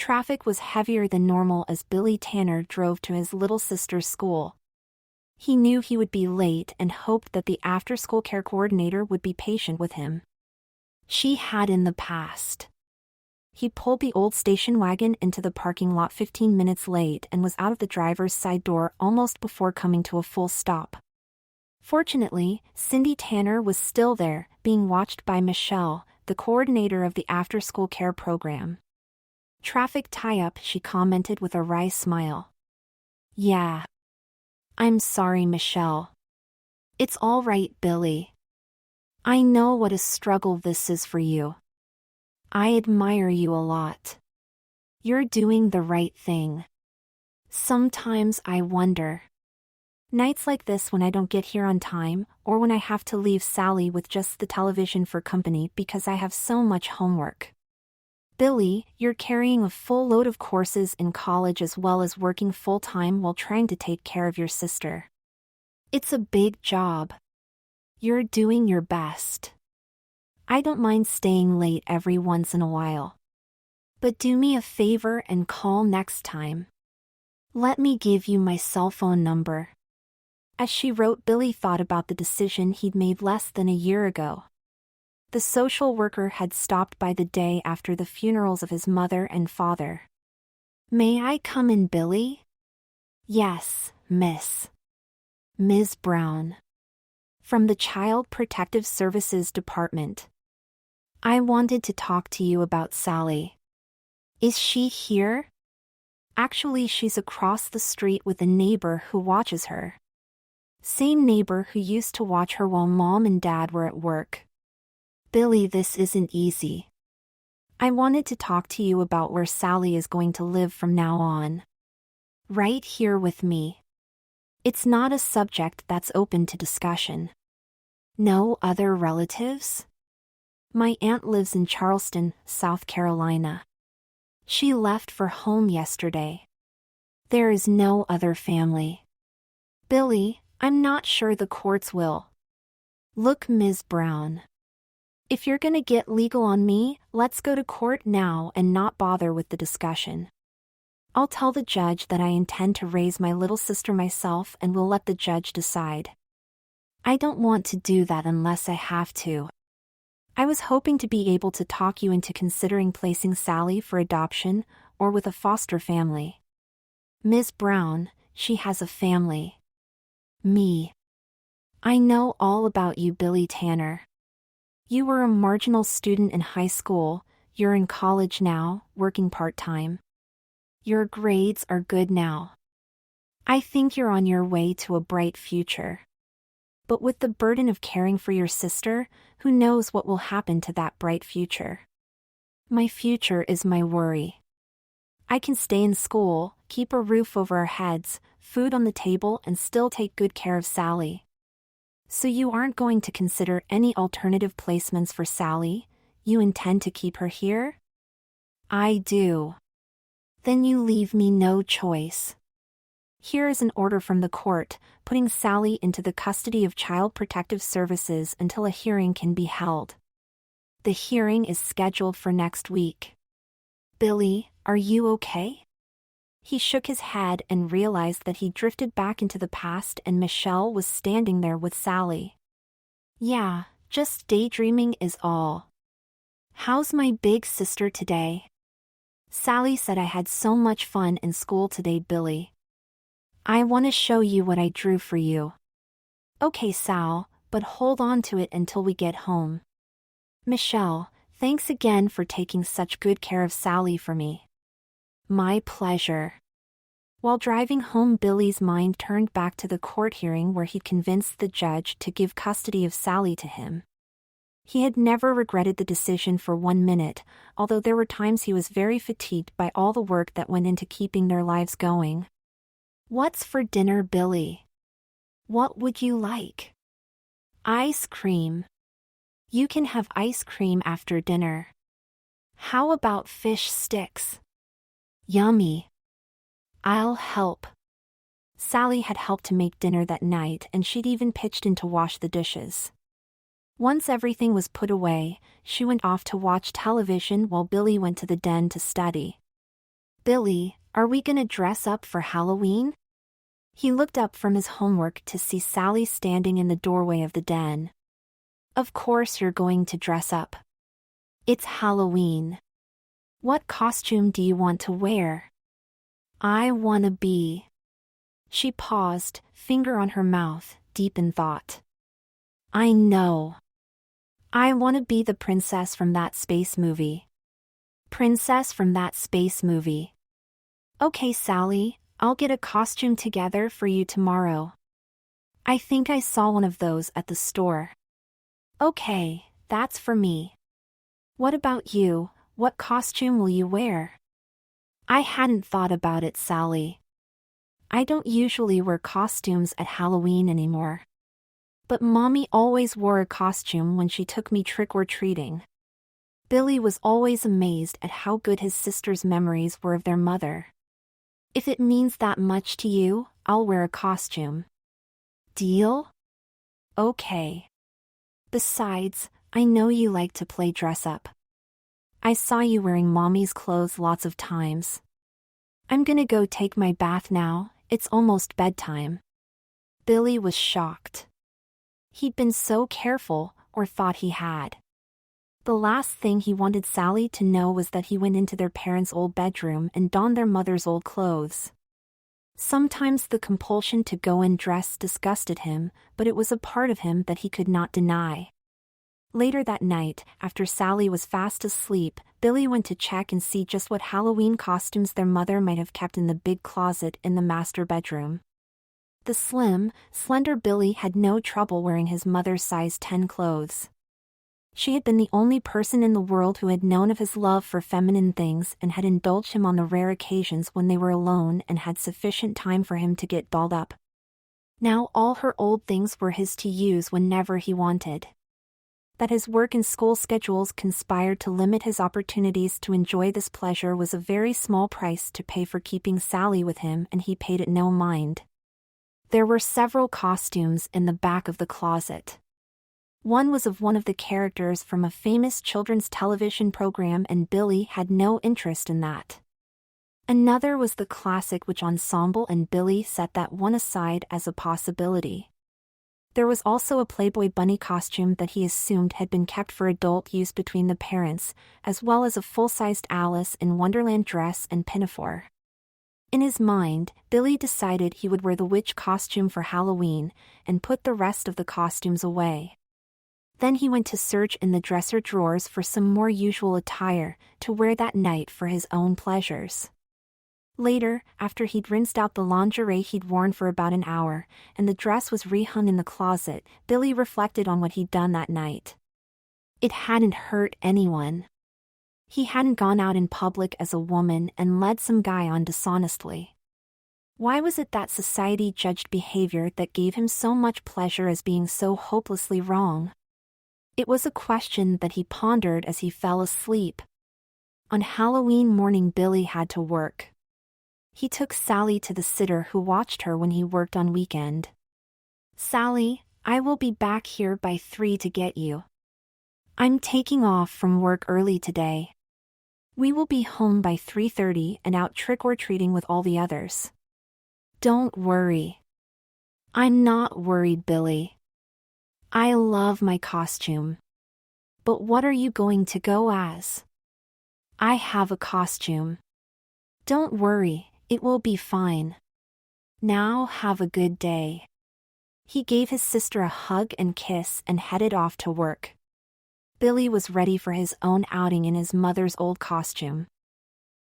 Traffic was heavier than normal as Billy Tanner drove to his little sister's school. He knew he would be late and hoped that the after-school care coordinator would be patient with him. She had in the past. He pulled the old station wagon into the parking lot 15 minutes late and was out of the driver's side door almost before coming to a full stop. Fortunately, Cindy Tanner was still there, being watched by Michelle, the coordinator of the after-school care program. "Traffic tie-up," she commented with a wry smile. "Yeah. I'm sorry, Michelle." "It's all right, Billy. I know what a struggle this is for you. I admire you a lot. You're doing the right thing. Sometimes I wonder. Nights like this when I don't get here on time, or when I have to leave Sally with just the television for company because I have so much homework. Billy, you're carrying a full load of courses in college as well as working full-time while trying to take care of your sister. It's a big job. You're doing your best. I don't mind staying late every once in a while. But do me a favor and call next time. Let me give you my cell phone number." As she wrote, Billy thought about the decision he'd made less than a year ago. The social worker had stopped by the day after the funerals of his mother and father. "May I come in, Billy?" "Yes, Miss. Ms. Brown. From the Child Protective Services Department. I wanted to talk to you about Sally." "Is she here?" "Actually, she's across the street with a neighbor who watches her. Same neighbor who used to watch her while Mom and Dad were at work." "Billy, this isn't easy. I wanted to talk to you about where Sally is going to live from now on. Right here with me. It's not a subject that's open to discussion." "No other relatives?" "My aunt lives in Charleston, South Carolina. She left for home yesterday. There is no other family." "Billy, I'm not sure the courts will." "Look, Ms. Brown. If you're gonna get legal on me, let's go to court now and not bother with the discussion. I'll tell the judge that I intend to raise my little sister myself and we'll let the judge decide. I don't want to do that unless I have to. I was hoping to be able to talk you into considering placing Sally for adoption or with a foster family. Ms. Brown, she has a family. Me. I know all about you, Billy Tanner. You were a marginal student in high school, you're in college now, working part-time. Your grades are good now. I think you're on your way to a bright future. But with the burden of caring for your sister, who knows what will happen to that bright future? My future is my worry. I can stay in school, keep a roof over our heads, food on the table, and still take good care of Sally. So you aren't going to consider any alternative placements for Sally? You intend to keep her here?" "I do." "Then you leave me no choice. Here is an order from the court, putting Sally into the custody of Child Protective Services until a hearing can be held. The hearing is scheduled for next week." "Billy, are you okay?" He shook his head and realized that he drifted back into the past and Michelle was standing there with Sally. "Yeah, just daydreaming is all. How's my big sister today?" "Sally said I had so much fun in school today, Billy. I want to show you what I drew for you." "Okay, Sal, but hold on to it until we get home." "Michelle, thanks again for taking such good care of Sally for me." "My pleasure." While driving home, Billy's mind turned back to the court hearing where he'd convinced the judge to give custody of Sally to him. He had never regretted the decision for 1 minute, although there were times he was very fatigued by all the work that went into keeping their lives going. "What's for dinner, Billy?" "What would you like?" "Ice cream." "You can have ice cream after dinner." "How about fish sticks?" "Yummy." "I'll help." Sally had helped to make dinner that night and she'd even pitched in to wash the dishes. Once everything was put away, she went off to watch television while Billy went to the den to study. "Billy, are we gonna dress up for Halloween?" He looked up from his homework to see Sally standing in the doorway of the den. "Of course you're going to dress up. It's Halloween. What costume do you want to wear?" "I wanna be..." She paused, finger on her mouth, deep in thought. "I know. I wanna be the princess from that space movie." Princess from that space movie. "Okay, Sally, I'll get a costume together for you tomorrow. I think I saw one of those at the store." "Okay, that's for me. What about you? What costume will you wear?" "I hadn't thought about it, Sally. I don't usually wear costumes at Halloween anymore. But Mommy always wore a costume when she took me trick-or-treating." Billy was always amazed at how good his sister's memories were of their mother. "If it means that much to you, I'll wear a costume." "Deal?" "Okay. Besides, I know you like to play dress-up. I saw you wearing Mommy's clothes lots of times. I'm gonna go take my bath now, it's almost bedtime." Billy was shocked. He'd been so careful, or thought he had. The last thing he wanted Sally to know was that he went into their parents' old bedroom and donned their mother's old clothes. Sometimes the compulsion to go in dressed disgusted him, but it was a part of him that he could not deny. Later that night, after Sally was fast asleep, Billy went to check and see just what Halloween costumes their mother might have kept in the big closet in the master bedroom. The slim, slender Billy had no trouble wearing his mother's size 10 clothes. She had been the only person in the world who had known of his love for feminine things and had indulged him on the rare occasions when they were alone and had sufficient time for him to get dolled up. Now all her old things were his to use whenever he wanted. That his work and school schedules conspired to limit his opportunities to enjoy this pleasure was a very small price to pay for keeping Sally with him, and he paid it no mind. There were several costumes in the back of the closet. One was of one of the characters from a famous children's television program, and Billy had no interest in that. Another was the classic witch ensemble, and Billy set that one aside as a possibility. There was also a Playboy bunny costume that he assumed had been kept for adult use between the parents, as well as a full-sized Alice in Wonderland dress and pinafore. In his mind, Billy decided he would wear the witch costume for Halloween, and put the rest of the costumes away. Then he went to search in the dresser drawers for some more usual attire to wear that night for his own pleasures. Later, after he'd rinsed out the lingerie he'd worn for about an hour, and the dress was rehung in the closet, Billy reflected on what he'd done that night. It hadn't hurt anyone. He hadn't gone out in public as a woman and led some guy on dishonestly. Why was it that society judged behavior that gave him so much pleasure as being so hopelessly wrong? It was a question that he pondered as he fell asleep. On Halloween morning, Billy had to work. He took Sally to the sitter who watched her when he worked on weekend. "Sally, I will be back here by 3 to get you. I'm taking off from work early today. We will be home by 3:30 and out trick-or-treating with all the others." "Don't worry." "I'm not worried, Billy. I love my costume." "But what are you going to go as?" "I have a costume." "Don't worry. It will be fine. Now have a good day." He gave his sister a hug and kiss and headed off to work. Billy was ready for his own outing in his mother's old costume.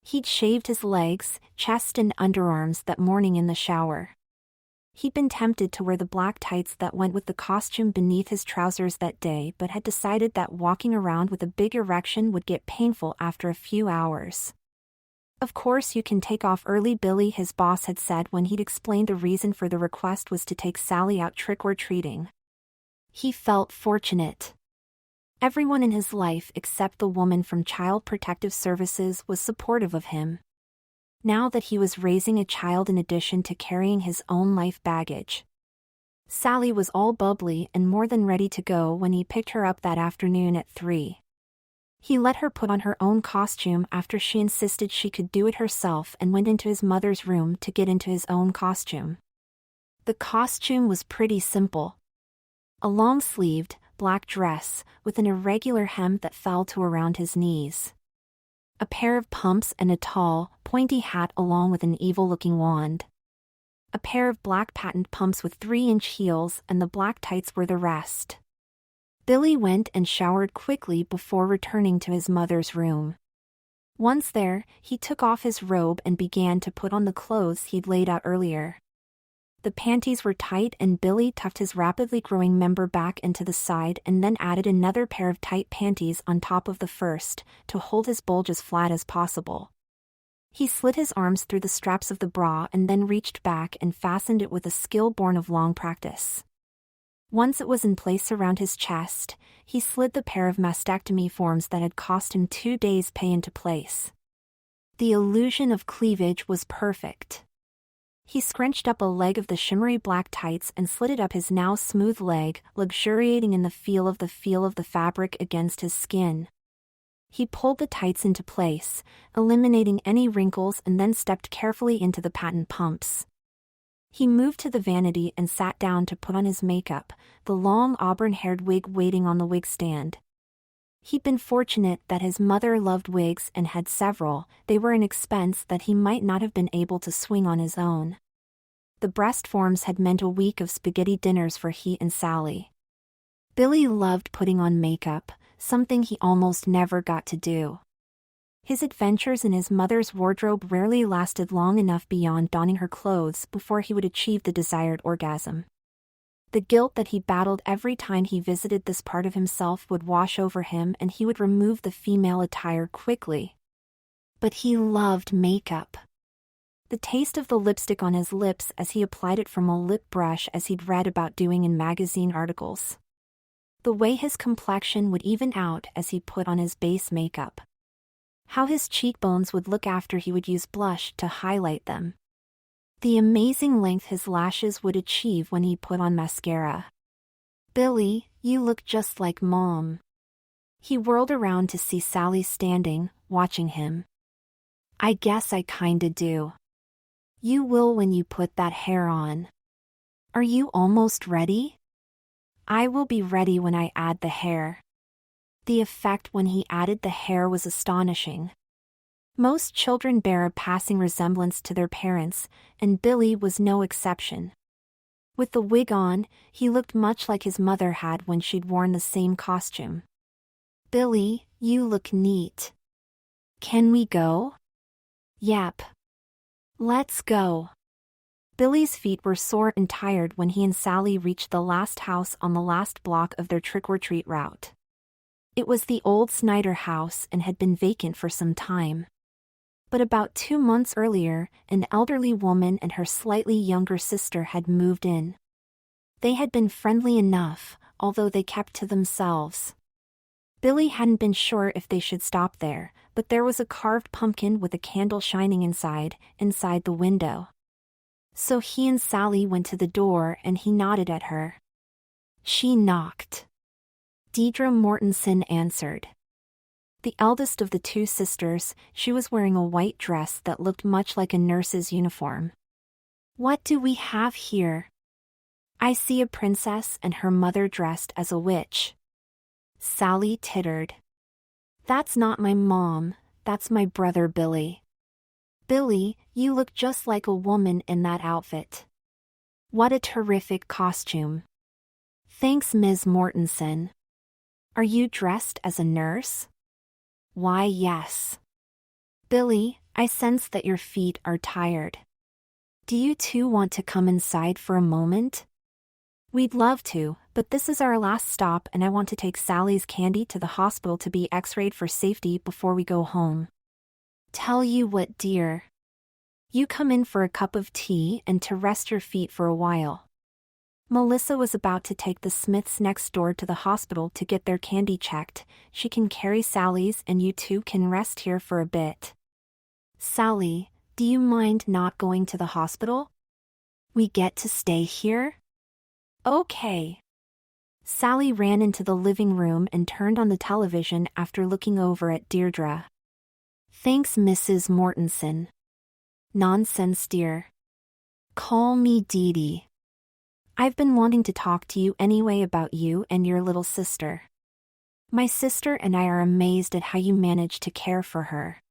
He'd shaved his legs, chest and underarms that morning in the shower. He'd been tempted to wear the black tights that went with the costume beneath his trousers that day, but had decided that walking around with a big erection would get painful after a few hours. "Of course you can take off early, Billy," his boss had said when he'd explained the reason for the request was to take Sally out trick-or-treating. He felt fortunate. Everyone in his life except the woman from Child Protective Services was supportive of him. Now that he was raising a child in addition to carrying his own life baggage. Sally was all bubbly and more than ready to go when he picked her up that afternoon at 3. He let her put on her own costume after she insisted she could do it herself and went into his mother's room to get into his own costume. The costume was pretty simple. A long-sleeved, black dress, with an irregular hem that fell to around his knees. A pair of pumps and a tall, pointy hat along with an evil-looking wand. A pair of black patent pumps with 3-inch heels, and the black tights were the rest. Billy went and showered quickly before returning to his mother's room. Once there, he took off his robe and began to put on the clothes he'd laid out earlier. The panties were tight and Billy tucked his rapidly growing member back into the side and then added another pair of tight panties on top of the first, to hold his bulge as flat as possible. He slid his arms through the straps of the bra and then reached back and fastened it with a skill born of long practice. Once it was in place around his chest, he slid the pair of mastectomy forms that had cost him 2 days' pay into place. The illusion of cleavage was perfect. He scrunched up a leg of the shimmery black tights and slid it up his now smooth leg, luxuriating in the feel of the fabric against his skin. He pulled the tights into place, eliminating any wrinkles, and then stepped carefully into the patent pumps. He moved to the vanity and sat down to put on his makeup, the long auburn-haired wig waiting on the wig stand. He'd been fortunate that his mother loved wigs and had several. They were an expense that he might not have been able to swing on his own. The breast forms had meant a week of spaghetti dinners for he and Sally. Billy loved putting on makeup, something he almost never got to do. His adventures in his mother's wardrobe rarely lasted long enough beyond donning her clothes before he would achieve the desired orgasm. The guilt that he battled every time he visited this part of himself would wash over him and he would remove the female attire quickly. But he loved makeup. The taste of the lipstick on his lips as he applied it from a lip brush as he'd read about doing in magazine articles. The way his complexion would even out as he put on his base makeup. How his cheekbones would look after he would use blush to highlight them. The amazing length his lashes would achieve when he put on mascara. "Billy, you look just like Mom." He whirled around to see Sally standing, watching him. "I guess I kinda do. You will when you put that hair on. Are you almost ready?" "I will be ready when I add the hair." The effect when he added the hair was astonishing. Most children bear a passing resemblance to their parents, and Billy was no exception. With the wig on, he looked much like his mother had when she'd worn the same costume. "Billy, you look neat. Can we go?" "Yep. Let's go." Billy's feet were sore and tired when he and Sally reached the last house on the last block of their trick-or-treat route. It was the old Snyder house and had been vacant for some time. But about 2 months earlier, an elderly woman and her slightly younger sister had moved in. They had been friendly enough, although they kept to themselves. Billy hadn't been sure if they should stop there, but there was a carved pumpkin with a candle shining inside the window. So he and Sally went to the door and he nodded at her. She knocked. Deidre Mortensen answered. The eldest of the 2 sisters, she was wearing a white dress that looked much like a nurse's uniform. "What do we have here?" "I see a princess and her mother dressed as a witch." Sally tittered. "That's not my mom, that's my brother Billy." "Billy, you look just like a woman in that outfit." "What a terrific costume." "Thanks, Ms. Mortensen." "Are you dressed as a nurse?" "Why, yes." "Billy, I sense that your feet are tired. Do you 2 want to come inside for a moment?" "We'd love to, but this is our last stop and I want to take Sally's candy to the hospital to be x-rayed for safety before we go home." "Tell you what, dear. You come in for a cup of tea and to rest your feet for a while." Melissa was about to take the Smiths next door to the hospital to get their candy checked. "She can carry Sally's and you 2 can rest here for a bit." "Sally, do you mind not going to the hospital? We get to stay here?" "Okay." Sally ran into the living room and turned on the television after looking over at Deirdre. "Thanks, Mrs. Mortensen." "Nonsense, dear. Call me Dee Dee. I've been wanting to talk to you anyway about you and your little sister. My sister and I are amazed at how you manage to care for her.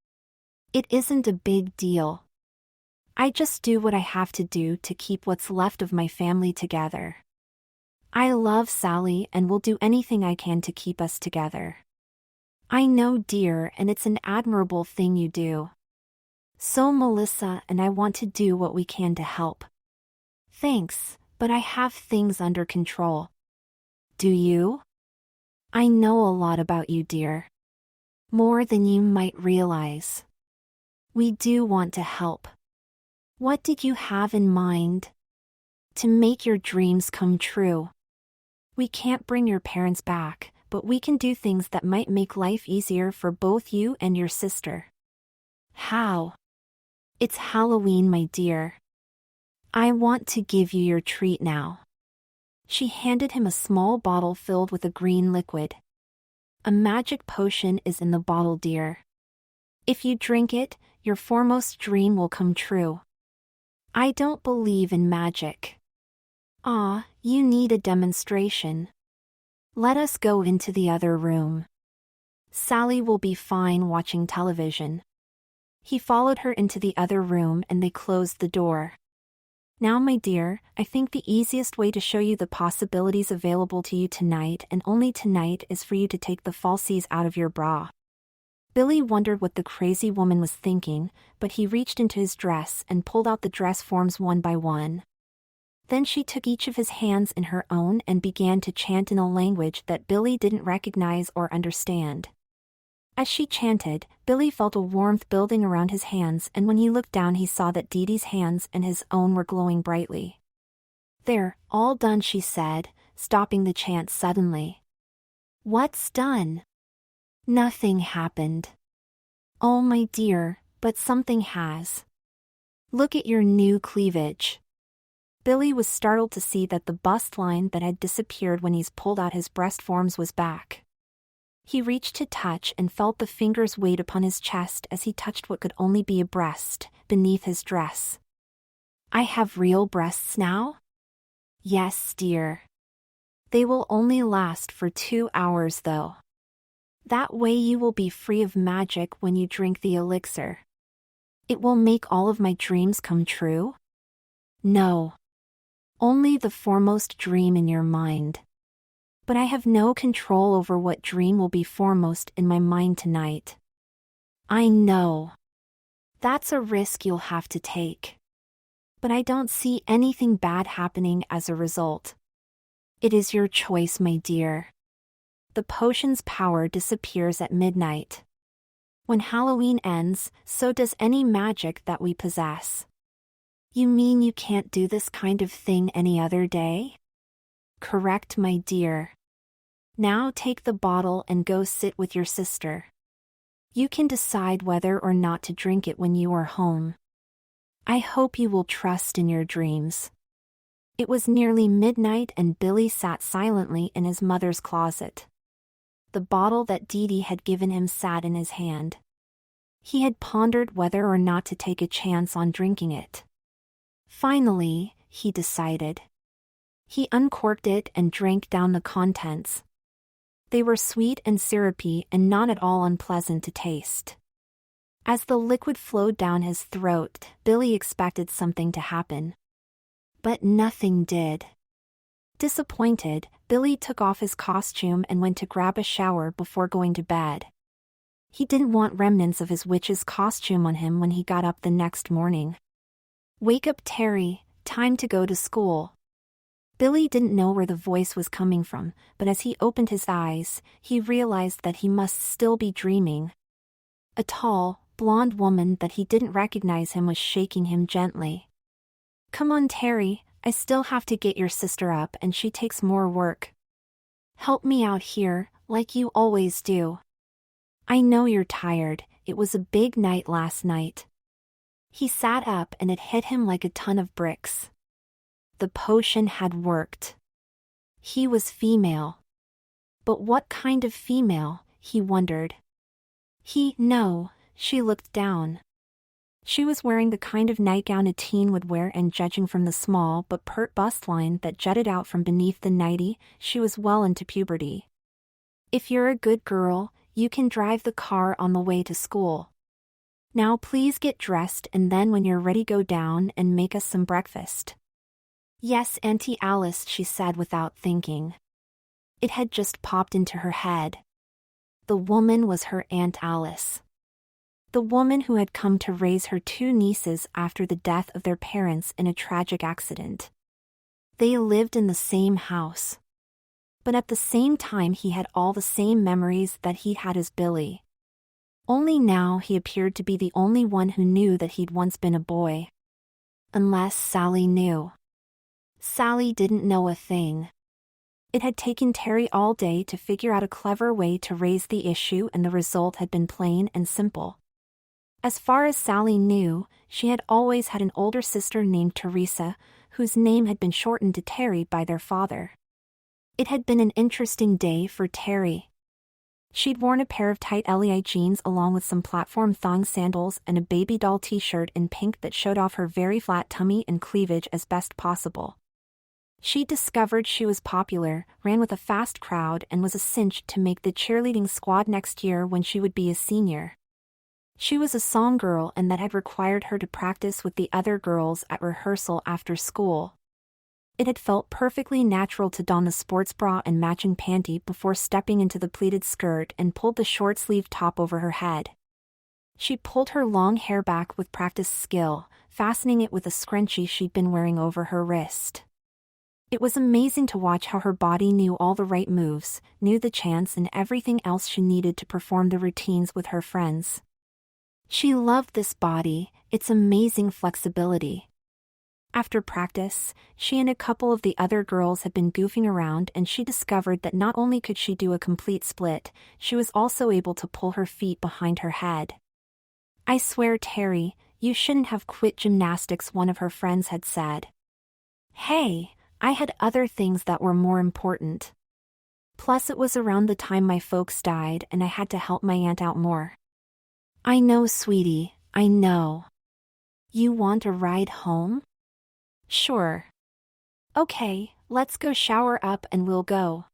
It isn't a big deal. I just do what I have to do to keep what's left of my family together. I love Sally and will do anything I can to keep us together. I know, dear, and it's an admirable thing you do. So Melissa and I want to do what we can to help." "Thanks, but I have things under control." "Do you?" "I know a lot about you, dear. More than you might realize. We do want to help. What did you have in mind?" "To make your dreams come true. We can't bring your parents back, but we can do things that might make life easier for both you and your sister." "How?" "It's Halloween, my dear. I want to give you your treat now." She handed him a small bottle filled with a green liquid. "A magic potion is in the bottle, dear. If you drink it, your foremost dream will come true." "I don't believe in magic." "Ah, you need a demonstration. Let us go into the other room. Sally will be fine watching television." He followed her into the other room and they closed the door. "Now, my dear, I think the easiest way to show you the possibilities available to you tonight and only tonight is for you to take the falsies out of your bra." Billy wondered what the crazy woman was thinking, but he reached into his dress and pulled out the dress forms one by one. Then she took each of his hands in her own and began to chant in a language that Billy didn't recognize or understand. As she chanted, Billy felt a warmth building around his hands, and when he looked down he saw that Dee Dee's hands and his own were glowing brightly. "There, all done," she said, stopping the chant suddenly. "What's done?" "Nothing happened." "Oh, my dear, but something has. Look at your new cleavage." Billy was startled to see that the bust line that had disappeared when he's pulled out his breast forms was back. He reached to touch and felt the fingers weight upon his chest as he touched what could only be a breast, beneath his dress. "I have real breasts now?" "Yes, dear. They will only last for 2 hours though. That way you will be free of magic when you drink the elixir." "It will make all of my dreams come true?" "No. Only the foremost dream in your mind. But I have no control over what dream will be foremost in my mind tonight." "I know. That's a risk you'll have to take. But I don't see anything bad happening as a result. It is your choice, my dear. The potion's power disappears at midnight. When Halloween ends, so does any magic that we possess." "You mean you can't do this kind of thing any other day?" "Correct, my dear. Now take the bottle and go sit with your sister. You can decide whether or not to drink it when you are home. I hope you will trust in your dreams." It was nearly midnight and Billy sat silently in his mother's closet. The bottle that Dee Dee had given him sat in his hand. He had pondered whether or not to take a chance on drinking it. Finally, he decided. He uncorked it and drank down the contents. They were sweet and syrupy and not at all unpleasant to taste. As the liquid flowed down his throat, Billy expected something to happen. But nothing did. Disappointed, Billy took off his costume and went to grab a shower before going to bed. He didn't want remnants of his witch's costume on him when he got up the next morning. "Wake up, Terry, time to go to school." Billy didn't know where the voice was coming from, but as he opened his eyes, he realized that he must still be dreaming. A tall, blonde woman that he didn't recognize him was shaking him gently. "Come on, Terry, I still have to get your sister up and she takes more work. Help me out here, like you always do. I know you're tired, it was a big night last night." He sat up and it hit him like a ton of bricks. The potion had worked. He was female. But what kind of female, he wondered. No, she looked down. She was wearing the kind of nightgown a teen would wear, and judging from the small but pert bust line that jutted out from beneath the nightie, she was well into puberty. If you're a good girl, you can drive the car on the way to school. Now please get dressed, and then when you're ready go down and make us some breakfast. Yes, Auntie Alice, she said without thinking. It had just popped into her head. The woman was her Aunt Alice. The woman who had come to raise her two nieces after the death of their parents in a tragic accident. They lived in the same house. But at the same time he had all the same memories that he'd had as Billy. Only now he appeared to be the only one who knew that he'd once been a boy. Unless Sally knew. Sally didn't know a thing. It had taken Terry all day to figure out a clever way to raise the issue, and the result had been plain and simple. As far as Sally knew, she had always had an older sister named Teresa, whose name had been shortened to Terry by their father. It had been an interesting day for Terry. She'd worn a pair of tight LEI jeans along with some platform thong sandals and a baby doll t-shirt in pink that showed off her very flat tummy and cleavage as best possible. She discovered she was popular, ran with a fast crowd, and was a cinch to make the cheerleading squad next year when she would be a senior. She was a song girl, and that had required her to practice with the other girls at rehearsal after school. It had felt perfectly natural to don the sports bra and matching panty before stepping into the pleated skirt and pulled the short-sleeved top over her head. She pulled her long hair back with practiced skill, fastening it with a scrunchie she'd been wearing over her wrist. It was amazing to watch how her body knew all the right moves, knew the chants and everything else she needed to perform the routines with her friends. She loved this body, its amazing flexibility. After practice, she and a couple of the other girls had been goofing around, and she discovered that not only could she do a complete split, she was also able to pull her feet behind her head. "I swear, Terry, you shouldn't have quit gymnastics," one of her friends had said. "Hey, I had other things that were more important. Plus it was around the time my folks died and I had to help my aunt out more." "I know, sweetie, I know. You want a ride home?" "Sure. Okay, let's go shower up and we'll go."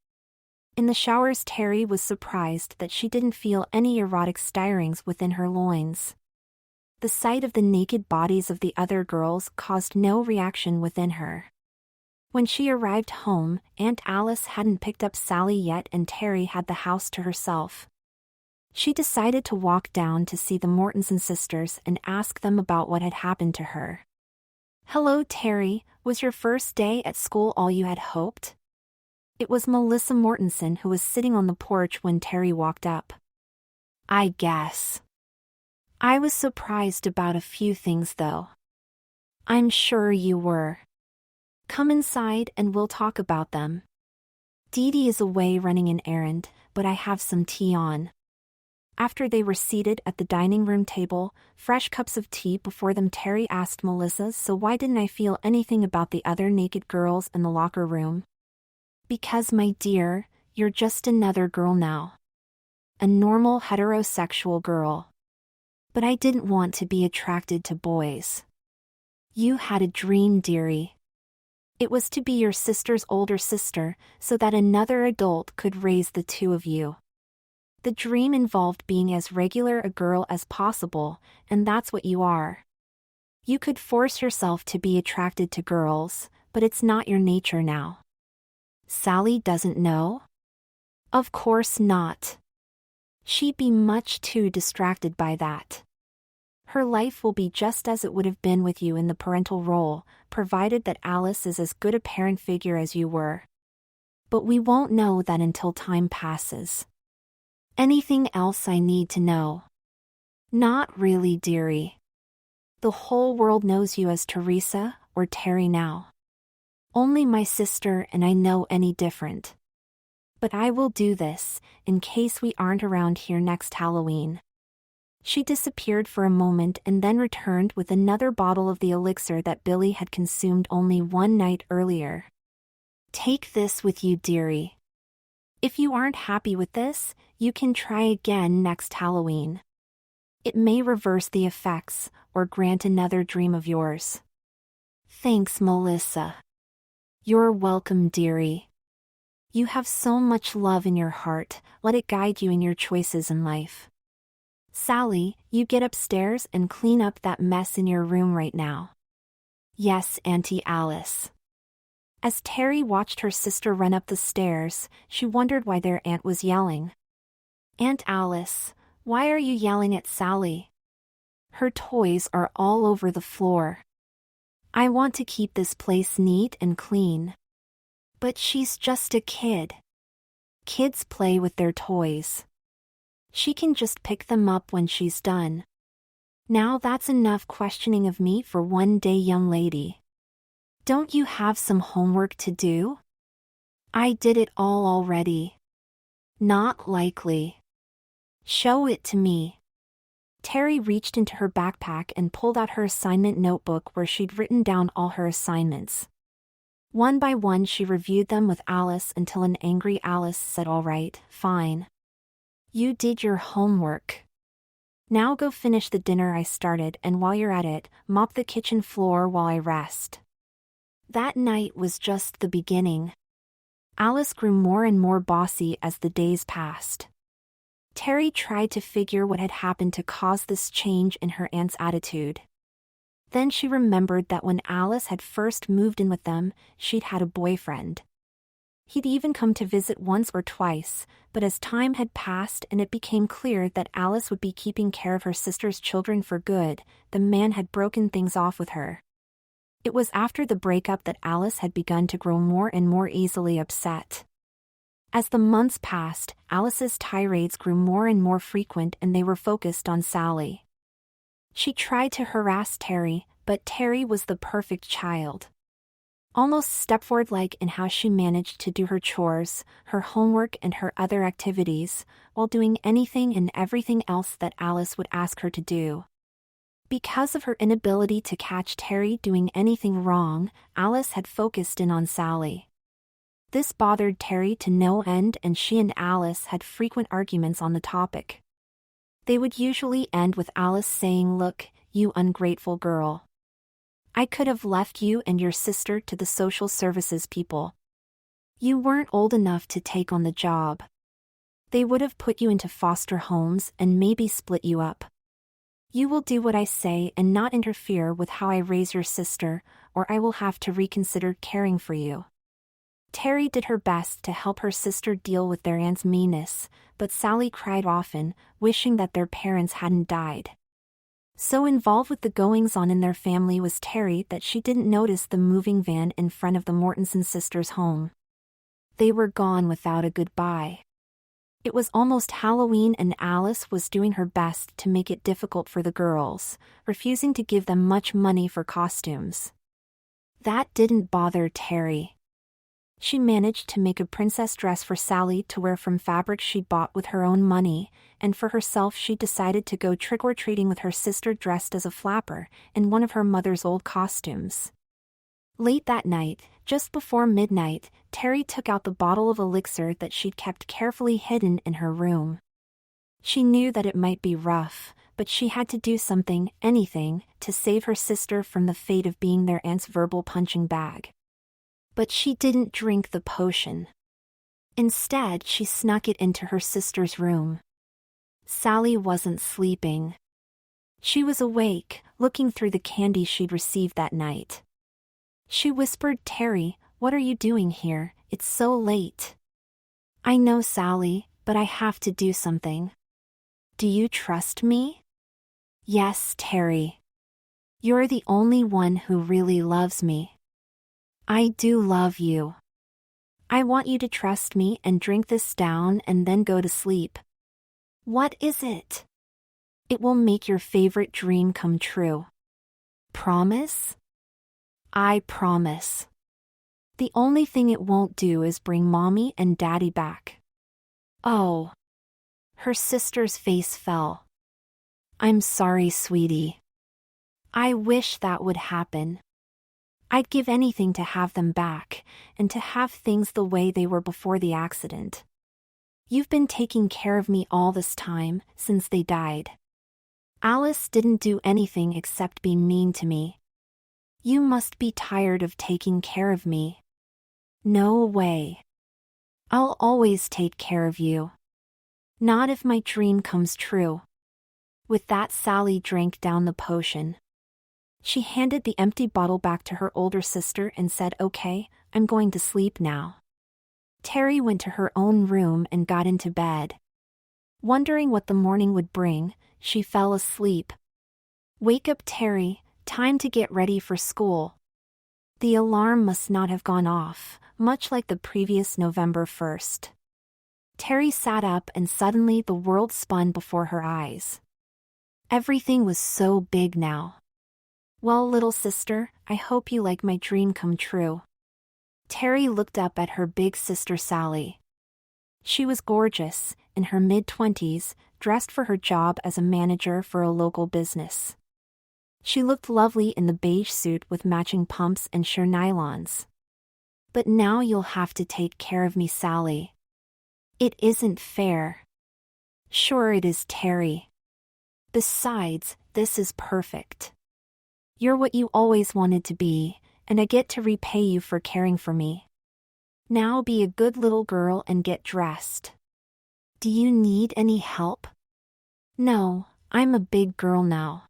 In the showers, Terry was surprised that she didn't feel any erotic stirrings within her loins. The sight of the naked bodies of the other girls caused no reaction within her. When she arrived home, Aunt Alice hadn't picked up Sally yet, and Terry had the house to herself. She decided to walk down to see the Mortensen sisters and ask them about what had happened to her. "Hello, Terry, was your first day at school all you had hoped?" It was Melissa Mortensen who was sitting on the porch when Terry walked up. "I guess. I was surprised about a few things though." "I'm sure you were. Come inside and we'll talk about them. Dee Dee is away running an errand, but I have some tea on." After they were seated at the dining room table, fresh cups of tea before them, Terry asked Melissa, "So why didn't I feel anything about the other naked girls in the locker room?" "Because, my dear, you're just another girl now. A normal heterosexual girl. But I didn't want to be attracted to boys. You had a dream, dearie. It was to be your sister's older sister, so that another adult could raise the two of you. The dream involved being as regular a girl as possible, and that's what you are. You could force yourself to be attracted to girls, but it's not your nature now." "Sally doesn't know?" "Of course not. She'd be much too distracted by that. Her life will be just as it would have been with you in the parental role, provided that Alice is as good a parent figure as you were. But we won't know that until time passes." "Anything else I need to know?" "Not really, dearie. The whole world knows you as Teresa or Terry now. Only my sister and I know any different. But I will do this, in case we aren't around here next Halloween." She disappeared for a moment and then returned with another bottle of the elixir that Billy had consumed only one night earlier. Take this with you, dearie. If you aren't happy with this, you can try again next Halloween. It may reverse the effects or grant another dream of yours. Thanks, Melissa. You're welcome, dearie. You have so much love in your heart, let it guide you in your choices in life. Sally, you get upstairs and clean up that mess in your room right now. Yes, Auntie Alice. As Terry watched her sister run up the stairs, she wondered why their aunt was yelling. Aunt Alice, why are you yelling at Sally? Her toys are all over the floor. I want to keep this place neat and clean. But she's just a kid. Kids play with their toys. She can just pick them up when she's done. Now that's enough questioning of me for one day, young lady. Don't you have some homework to do? I did it all already. Not likely. Show it to me. Terry reached into her backpack and pulled out her assignment notebook where she'd written down all her assignments. One by one she reviewed them with Alice until an angry Alice said, "All right, fine. You did your homework. Now go finish the dinner I started, and while you're at it, mop the kitchen floor while I rest." That night was just the beginning. Alice grew more and more bossy as the days passed. Terry tried to figure what had happened to cause this change in her aunt's attitude. Then she remembered that when Alice had first moved in with them, she'd had a boyfriend. He'd even come to visit once or twice, but as time had passed and it became clear that Alice would be keeping care of her sister's children for good, the man had broken things off with her. It was after the breakup that Alice had begun to grow more and more easily upset. As the months passed, Alice's tirades grew more and more frequent and they were focused on Sally. She tried to harass Terry, but Terry was the perfect child. Almost Stepford-like in how she managed to do her chores, her homework and her other activities, while doing anything and everything else that Alice would ask her to do. Because of her inability to catch Terry doing anything wrong, Alice had focused in on Sally. This bothered Terry to no end and she and Alice had frequent arguments on the topic. They would usually end with Alice saying, "Look, you ungrateful girl. I could have left you and your sister to the social services people. You weren't old enough to take on the job. They would have put you into foster homes and maybe split you up. You will do what I say and not interfere with how I raise your sister, or I will have to reconsider caring for you." Terry did her best to help her sister deal with their aunt's meanness, but Sally cried often, wishing that their parents hadn't died. So involved with the goings-on in their family was Terry that she didn't notice the moving van in front of the Mortensen sisters' home. They were gone without a goodbye. It was almost Halloween and Alice was doing her best to make it difficult for the girls, refusing to give them much money for costumes. That didn't bother Terry. She managed to make a princess dress for Sally to wear from fabric she'd bought with her own money, and for herself she decided to go trick-or-treating with her sister dressed as a flapper, in one of her mother's old costumes. Late that night, just before midnight, Terry took out the bottle of elixir that she'd kept carefully hidden in her room. She knew that it might be rough, but she had to do something, anything, to save her sister from the fate of being their aunt's verbal punching bag. But she didn't drink the potion. Instead, she snuck it into her sister's room. Sally wasn't sleeping. She was awake, looking through the candy she'd received that night. She whispered, "Terry, what are you doing here? It's so late." "I know, Sally, but I have to do something." "Do you trust me?" "Yes, Terry. You're the only one who really loves me." "I do love you. I want you to trust me and drink this down and then go to sleep." "What is it?" "It will make your favorite dream come true." "Promise?" "I promise. The only thing it won't do is bring Mommy and Daddy back." "Oh." Her sister's face fell. "I'm sorry, sweetie. I wish that would happen. I'd give anything to have them back, and to have things the way they were before the accident. You've been taking care of me all this time, since they died. Alice didn't do anything except be mean to me. You must be tired of taking care of me. No way. I'll always take care of you. Not if my dream comes true. With that, Sally drank down the potion. She handed the empty bottle back to her older sister and said, "Okay, I'm going to sleep now." Terry went to her own room and got into bed. Wondering what the morning would bring, she fell asleep. "Wake up, Terry, time to get ready for school." The alarm must not have gone off, much like the previous November 1st. Terry sat up and suddenly the world spun before her eyes. Everything was so big now. "Well, little sister, I hope you like my dream come true." Terry looked up at her big sister Sally. She was gorgeous, in her mid-20s, dressed for her job as a manager for a local business. She looked lovely in the beige suit with matching pumps and sheer nylons. "But now you'll have to take care of me, Sally." "It isn't fair." "Sure it is, Terry. Besides, this is perfect. You're what you always wanted to be, and I get to repay you for caring for me. Now be a good little girl and get dressed." "Do you need any help?" "No, I'm a big girl now."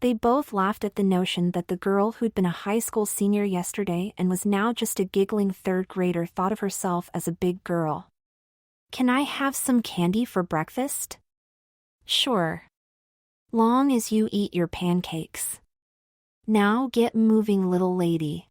They both laughed at the notion that the girl who'd been a high school senior yesterday and was now just a giggling third grader thought of herself as a big girl. "Can I have some candy for breakfast?" "Sure. Long as you eat your pancakes." "Now get moving, little lady."